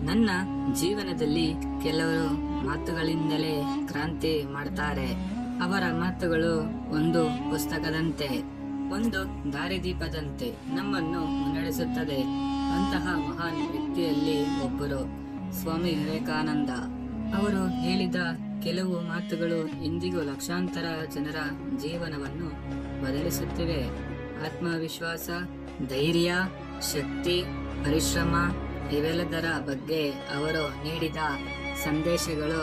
ನನ್ನ ಜೀವನದಲ್ಲಿ ಕೆಲವರು ಮಾತುಗಳಿಂದಲೇ ಕ್ರಾಂತಿ ಮಾಡ್ತಾರೆ. ಅವರ ಮಾತುಗಳು ಒಂದು ಪುಸ್ತಕದಂತೆ, ಒಂದು ದಾರಿದೀಪದಂತೆ ನಮ್ಮನ್ನು ಮುನ್ನಡೆಸುತ್ತದೆ. ಅಂತಹ ಮಹಾನ್ ವ್ಯಕ್ತಿಯಲ್ಲಿ ಒಬ್ಬರು ಸ್ವಾಮಿ ವಿವೇಕಾನಂದ. ಅವರು ಹೇಳಿದ ಕೆಲವು ಮಾತುಗಳು ಇಂದಿಗೂ ಲಕ್ಷಾಂತರ ಜನರ ಜೀವನವನ್ನು ಬದಲಿಸುತ್ತಿವೆ. ಆತ್ಮವಿಶ್ವಾಸ, ಧೈರ್ಯ, ಶಕ್ತಿ, ಪರಿಶ್ರಮ ಇವೆಲ್ಲದರ ಬಗ್ಗೆ ಅವರು ನೀಡಿದ ಸಂದೇಶಗಳು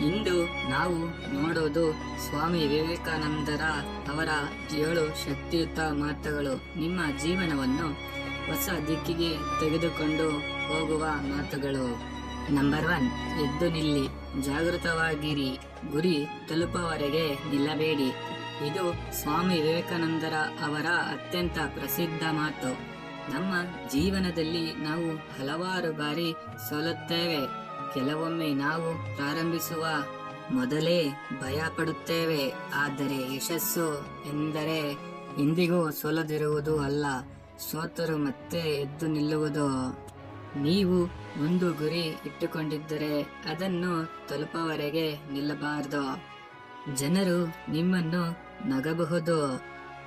ಇಂದು ನಾವು ನೋಡೋದು ಸ್ವಾಮಿ ವಿವೇಕಾನಂದರ ಅವರ 7 ಶಕ್ತಿಯುತ ಮಾತುಗಳು ನಿಮ್ಮ ಜೀವನವನ್ನು ಹೊಸ ದಿಕ್ಕಿಗೆ ತೆಗೆದುಕೊಂಡು ಹೋಗುವ ಮಾತುಗಳು. ನಂಬರ್ 1, ಎದ್ದು ನಿಲ್ಲಿ, ಜಾಗೃತವಾಗಿರಿ, ಗುರಿ ತಲುಪುವವರೆಗೆ ನಿಲ್ಲಬೇಡಿ. ಇದು ಸ್ವಾಮಿ ವಿವೇಕಾನಂದರ ಅವರ ಅತ್ಯಂತ ಪ್ರಸಿದ್ಧ ಮಾತು. ನಮ್ಮ ಜೀವನದಲ್ಲಿ ನಾವು ಹಲವಾರು ಬಾರಿ ಸೋಲುತ್ತೇವೆ. ಕೆಲವೊಮ್ಮೆ ನಾವು ಪ್ರಾರಂಭಿಸುವ ಮೊದಲೇ ಭಯ ಪಡುತ್ತೇವೆ. ಆದರೆ ಯಶಸ್ಸು ಎಂದರೆ ಎಂದಿಗೂ ಸೋಲದಿರುವುದು ಅಲ್ಲ, ಸೋತರು ಮತ್ತೆ ಎದ್ದು ನಿಲ್ಲುವುದು. ನೀವು ಒಂದು ಗುರಿ ಇಟ್ಟುಕೊಂಡಿದ್ದರೆ ಅದನ್ನು ತಲುಪುವವರೆಗೆ ನಿಲ್ಲಬಾರದು. ಜನರು ನಿಮ್ಮನ್ನು ನಗಬಹುದು,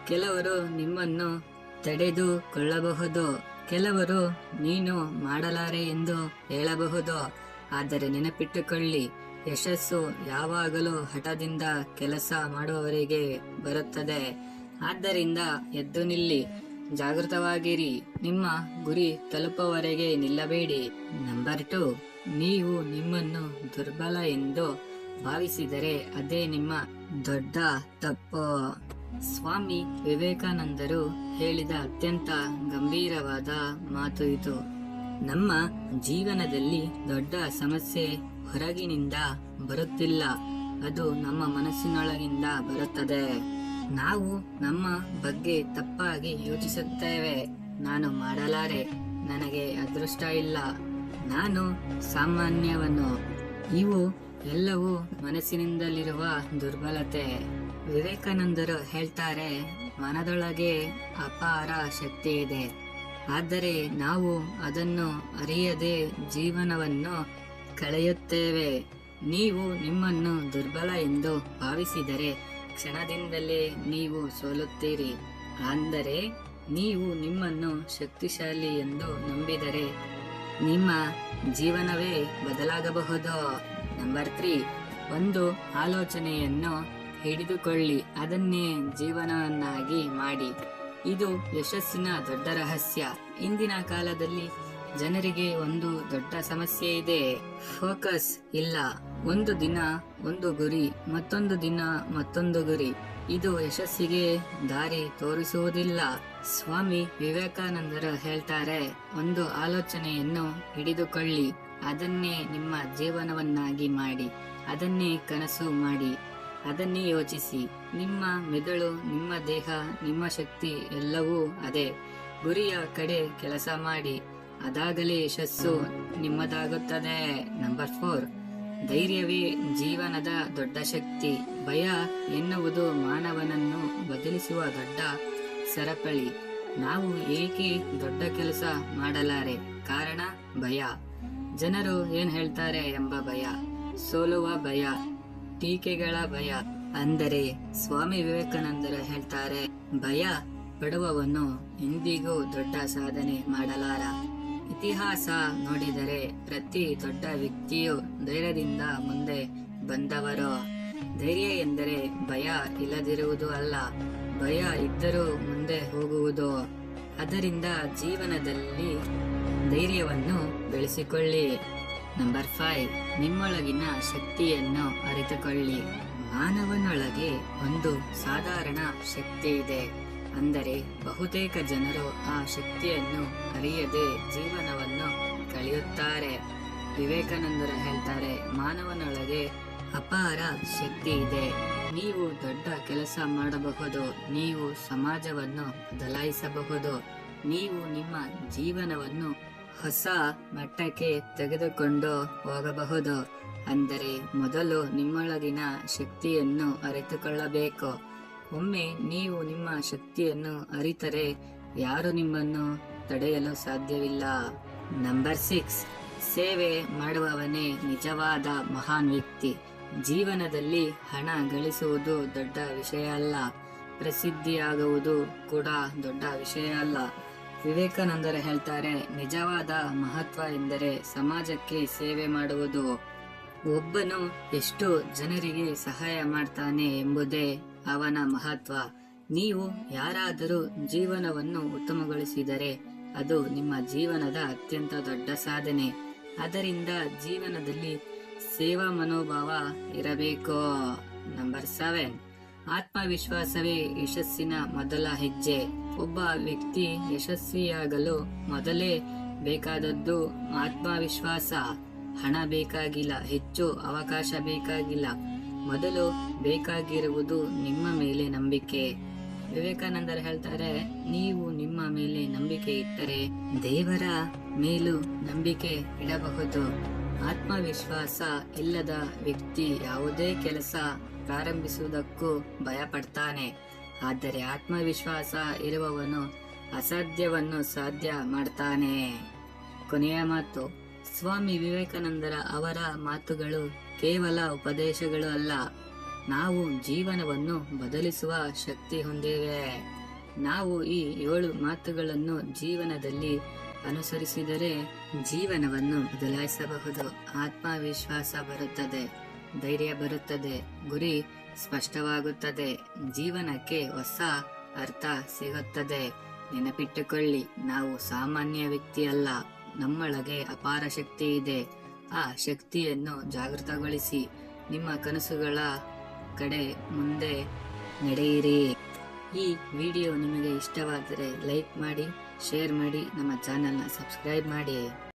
ಕೆಲವರು ನಿಮ್ಮನ್ನು ತಡೆದುಕೊಳ್ಳಬಹುದು, ಕೆಲವರು ನೀನು ಮಾಡಲಾರೆ ಎಂದು ಹೇಳಬಹುದು. ಆದರೆ ನೆನಪಿಟ್ಟುಕೊಳ್ಳಿ, ಯಶಸ್ಸು ಯಾವಾಗಲೂ ಹಠದಿಂದ ಕೆಲಸ ಮಾಡುವವರಿಗೆ ಬರುತ್ತದೆ. ಆದ್ದರಿಂದ ಎದ್ದು ನಿಲ್ಲಿ, ಜಾಗೃತವಾಗಿರಿ, ನಿಮ್ಮ ಗುರಿ ತಲುಪುವವರೆಗೆ ನಿಲ್ಲಬೇಡಿ. ನಂಬರ್ 2, ನೀವು ನಿಮ್ಮನ್ನು ದುರ್ಬಲ ಎಂದು ಭಾವಿಸಿದರೆ ಅದೇ ನಿಮ್ಮ ದೊಡ್ಡ ತಪ್ಪು. ಸ್ವಾಮಿ ವಿವೇಕಾನಂದರು ಹೇಳಿದ ಅತ್ಯಂತ ಗಂಭೀರವಾದ ಮಾತು ಇದು. ನಮ್ಮ ಜೀವನದಲ್ಲಿ ದೊಡ್ಡ ಸಮಸ್ಯೆ ಹೊರಗಿನಿಂದ ಬರುತ್ತಿಲ್ಲ, ಅದು ನಮ್ಮ ಮನಸ್ಸಿನೊಳಗಿಂದ ಬರುತ್ತದೆ. ನಾವು ನಮ್ಮ ಬಗ್ಗೆ ತಪ್ಪಾಗಿ ಯೋಚಿಸುತ್ತೇವೆ. ನಾನು ಮಾಡಲಾರೆ, ನನಗೆ ಅದೃಷ್ಟ ಇಲ್ಲ, ನಾನು ಸಾಮಾನ್ಯವನು. ಇವು ಎಲ್ಲವೂ ಮನಸ್ಸಿನಿಂದಲಿರುವ ದುರ್ಬಲತೆ. ವಿವೇಕಾನಂದರು ಹೇಳ್ತಾರೆ, ಮನದೊಳಗೆ ಅಪಾರ ಶಕ್ತಿ ಇದೆ, ಆದರೆ ನಾವು ಅದನ್ನು ಅರಿಯದೆ ಜೀವನವನ್ನು ಕಳೆಯುತ್ತೇವೆ. ನೀವು ನಿಮ್ಮನ್ನು ದುರ್ಬಲ ಎಂದು ಭಾವಿಸಿದರೆ ಕ್ಷಣದಿಂದಲೇ ನೀವು ಸೋಲುತ್ತೀರಿ. ಅಂದರೆ ನೀವು ನಿಮ್ಮನ್ನು ಶಕ್ತಿಶಾಲಿ ಎಂದು ನಂಬಿದರೆ ನಿಮ್ಮ ಜೀವನವೇ ಬದಲಾಗಬಹುದು. ನಂಬರ್ 3, ಒಂದು ಆಲೋಚನೆಯನ್ನು ಹಿಡಿದುಕೊಳ್ಳಿ, ಅದನ್ನೇ ಜೀವನವನ್ನಾಗಿ ಮಾಡಿ. ಇದು ಯಶಸ್ಸಿನ ದೊಡ್ಡ ರಹಸ್ಯ. ಇಂದಿನ ಕಾಲದಲ್ಲಿ ಜನರಿಗೆ ಒಂದು ದೊಡ್ಡ ಸಮಸ್ಯೆ ಇದೆ, ಫೋಕಸ್ ಇಲ್ಲ. ಒಂದು ದಿನ ಒಂದು ಗುರಿ, ಮತ್ತೊಂದು ದಿನ ಮತ್ತೊಂದು ಗುರಿ. ಇದು ಯಶಸ್ಸಿಗೆ ದಾರಿ ತೋರಿಸುವುದಿಲ್ಲ. ಸ್ವಾಮಿ ವಿವೇಕಾನಂದರು ಹೇಳ್ತಾರೆ, ಒಂದು ಆಲೋಚನೆಯನ್ನು ಹಿಡಿದುಕೊಳ್ಳಿ, ಅದನ್ನೇ ನಿಮ್ಮ ಜೀವನವನ್ನಾಗಿ ಮಾಡಿ, ಅದನ್ನೇ ಕನಸು ಮಾಡಿ, ಅದನ್ನೇ ಯೋಚಿಸಿ. ನಿಮ್ಮ ಮೆದುಳು, ನಿಮ್ಮ ದೇಹ, ನಿಮ್ಮ ಶಕ್ತಿ ಎಲ್ಲವೂ ಅದೇ ಗುರಿಯ ಕಡೆ ಕೆಲಸ ಮಾಡಿ, ಅದಾಗಲೇ ಯಶಸ್ಸು ನಿಮ್ಮದಾಗುತ್ತದೆ. ನಂಬರ್ 4, ಧೈರ್ಯವೇ ಜೀವನದ ದೊಡ್ಡ ಶಕ್ತಿ. ಭಯ ಎನ್ನುವುದು ಮಾನವನನ್ನು ಬದಲಿಸುವ ದೊಡ್ಡ ಸರಪಳಿ. ನಾವು ಏಕೆ ದೊಡ್ಡ ಕೆಲಸ ಮಾಡಲಾರೆ? ಕಾರಣ ಭಯ. ಜನರು ಏನ್ ಹೇಳ್ತಾರೆ ಎಂಬ ಭಯ, ಸೋಲುವ ಭಯ, ಟೀಕೆಗಳ ಭಯ. ಅಂದರೆ ಸ್ವಾಮಿ ವಿವೇಕಾನಂದರು ಹೇಳ್ತಾರೆ, ಭಯ ಪಡುವವನು ಎಂದಿಗೂ ದೊಡ್ಡ ಸಾಧನೆ ಮಾಡಲಾರ. ಇತಿಹಾಸ ನೋಡಿದರೆ ಪ್ರತಿ ದೊಡ್ಡ ವ್ಯಕ್ತಿಯು ಧೈರ್ಯದಿಂದ ಮುಂದೆ ಬಂದವರು. ಧೈರ್ಯ ಎಂದರೆ ಭಯ ಇಲ್ಲದಿರುವುದು ಅಲ್ಲ, ಭಯ ಇದ್ದರೂ ಮುಂದೆ ಹೋಗುವುದು. ಅದರಿಂದ ಜೀವನದಲ್ಲಿ ಧೈರ್ಯವನ್ನು ಬೆಳೆಸಿಕೊಳ್ಳಿ. ನಂಬರ್ 5, ನಿಮ್ಮೊಳಗಿನ ಶಕ್ತಿಯನ್ನು ಅರಿತುಕೊಳ್ಳಿ. ಮಾನವನೊಳಗೆ ಒಂದು ಸಾಧಾರಣ ಶಕ್ತಿ ಇದೆ, ಅಂದರೆ ಬಹುತೇಕ ಜನರು ಆ ಶಕ್ತಿಯನ್ನು ಅರಿಯದೆ ಜೀವನವನ್ನು ಕಳೆಯುತ್ತಾರೆ. ವಿವೇಕಾನಂದರು ಹೇಳ್ತಾರೆ, ಮಾನವನೊಳಗೆ ಅಪಾರ ಶಕ್ತಿ ಇದೆ. ನೀವು ದೊಡ್ಡ ಕೆಲಸ ಮಾಡಬಹುದು, ನೀವು ಸಮಾಜವನ್ನು ಬದಲಾಯಿಸಬಹುದು, ನೀವು ನಿಮ್ಮ ಜೀವನವನ್ನು ಹೊಸ ಮಟ್ಟಕ್ಕೆ ತೆಗೆದುಕೊಂಡು ಹೋಗಬಹುದು. ಅಂದರೆ ಮೊದಲು ನಿಮ್ಮೊಳಗಿನ ಶಕ್ತಿಯನ್ನು ಅರಿತುಕೊಳ್ಳಬೇಕು. ಒಮ್ಮೆ ನೀವು ನಿಮ್ಮ ಶಕ್ತಿಯನ್ನು ಅರಿತರೆ ಯಾರು ನಿಮ್ಮನ್ನು ತಡೆಯಲು ಸಾಧ್ಯವಿಲ್ಲ. ನಂಬರ್ 6, ಸೇವೆ ಮಾಡುವವನೇ ನಿಜವಾದ ಮಹಾನ್ ವ್ಯಕ್ತಿ. ಜೀವನದಲ್ಲಿ ಹಣ ಗಳಿಸುವುದು ದೊಡ್ಡ ವಿಷಯ ಅಲ್ಲ, ಪ್ರಸಿದ್ಧಿಯಾಗುವುದು ಕೂಡ ದೊಡ್ಡ ವಿಷಯ ಅಲ್ಲ. ವಿವೇಕಾನಂದರು ಹೇಳ್ತಾರೆ, ನಿಜವಾದ ಮಹತ್ವ ಎಂದರೆ ಸಮಾಜಕ್ಕೆ ಸೇವೆ ಮಾಡುವುದು. ಒಬ್ಬನು ಎಷ್ಟು ಜನರಿಗೆ ಸಹಾಯ ಮಾಡ್ತಾನೆ ಎಂಬುದೇ ಅವನ ಮಹತ್ವ. ನೀವು ಯಾರಾದರೂ ಜೀವನವನ್ನು ಉತ್ತಮಗೊಳಿಸಿದರೆ ಅದು ನಿಮ್ಮ ಜೀವನದ ಅತ್ಯಂತ ದೊಡ್ಡ ಸಾಧನೆ. ಅದರಿಂದ ಜೀವನದಲ್ಲಿ ಸೇವಾ ಮನೋಭಾವ ಇರಬೇಕು. ನಂಬರ್ 7, ಆತ್ಮವಿಶ್ವಾಸವೇ ಯಶಸ್ಸಿನ ಮೊದಲ ಹೆಜ್ಜೆ. ಒಬ್ಬ ವ್ಯಕ್ತಿ ಯಶಸ್ವಿಯಾಗಲು ಮೊದಲೇ ಬೇಕಾದದ್ದು ಆತ್ಮವಿಶ್ವಾಸ. ಹಣ ಬೇಕಾಗಿಲ್ಲ, ಹೆಚ್ಚು ಅವಕಾಶ ಬೇಕಾಗಿಲ್ಲ. ಮೊದಲು ಬೇಕಾಗಿರುವುದು ನಿಮ್ಮ ಮೇಲೆ ನಂಬಿಕೆ. ವಿವೇಕಾನಂದರು ಹೇಳ್ತಾರೆ, ನೀವು ನಿಮ್ಮ ಮೇಲೆ ನಂಬಿಕೆ ಇಟ್ಟರೆ ದೇವರ ಮೇಲೂ ನಂಬಿಕೆ ಇಡಬಹುದು. ಆತ್ಮವಿಶ್ವಾಸ ಇಲ್ಲದ ವ್ಯಕ್ತಿ ಯಾವುದೇ ಕೆಲಸ ಪ್ರಾರಂಭಿಸುವುದಕ್ಕೂ ಭಯ ಪಡ್ತಾನೆ. ಆದರೆ ಆತ್ಮವಿಶ್ವಾಸ ಇರುವವನು ಅಸಾಧ್ಯವನ್ನು ಸಾಧ್ಯ ಮಾಡ್ತಾನೆ. ಕೊನೆಯ ಮಾತು, ಸ್ವಾಮಿ ವಿವೇಕಾನಂದರ ಅವರ ಮಾತುಗಳು ಕೇವಲ ಉಪದೇಶಗಳು ಅಲ್ಲ, ನಾವು ಜೀವನವನ್ನು ಬದಲಿಸುವ ಶಕ್ತಿ ಹೊಂದಿವೆ. ನಾವು ಈ 7 ಮಾತುಗಳನ್ನು ಜೀವನದಲ್ಲಿ ಅನುಸರಿಸಿದರೆ ಜೀವನವನ್ನು ಬದಲಾಯಿಸಬಹುದು. ಆತ್ಮವಿಶ್ವಾಸ ಬರುತ್ತದೆ, ಧೈರ್ಯ ಬರುತ್ತದೆ, ಗುರಿ ಸ್ಪಷ್ಟವಾಗುತ್ತದೆ, ಜೀವನಕ್ಕೆ ಹೊಸ ಅರ್ಥ ಸಿಗುತ್ತದೆ. ನೆನಪಿಟ್ಟುಕೊಳ್ಳಿ, ನಾವು ಸಾಮಾನ್ಯ ವ್ಯಕ್ತಿ ಅಲ್ಲ, ನಮ್ಮೊಳಗೆ ಅಪಾರ ಶಕ್ತಿ ಇದೆ. ಆ ಶಕ್ತಿಯನ್ನು ಜಾಗೃತಗೊಳಿಸಿ ನಿಮ್ಮ ಕನಸುಗಳ ಕಡೆ ಮುಂದೆ ನಡೆಯಿರಿ. ಈ ವಿಡಿಯೋ ನಿಮಗೆ ಇಷ್ಟವಾದರೆ ಲೈಕ್ ಮಾಡಿ, ಶೇರ್ ಮಾಡಿ, ನಮ್ಮ ಚಾನೆಲ್ನ ಸಬ್ಸ್ಕ್ರೈಬ್ ಮಾಡಿ.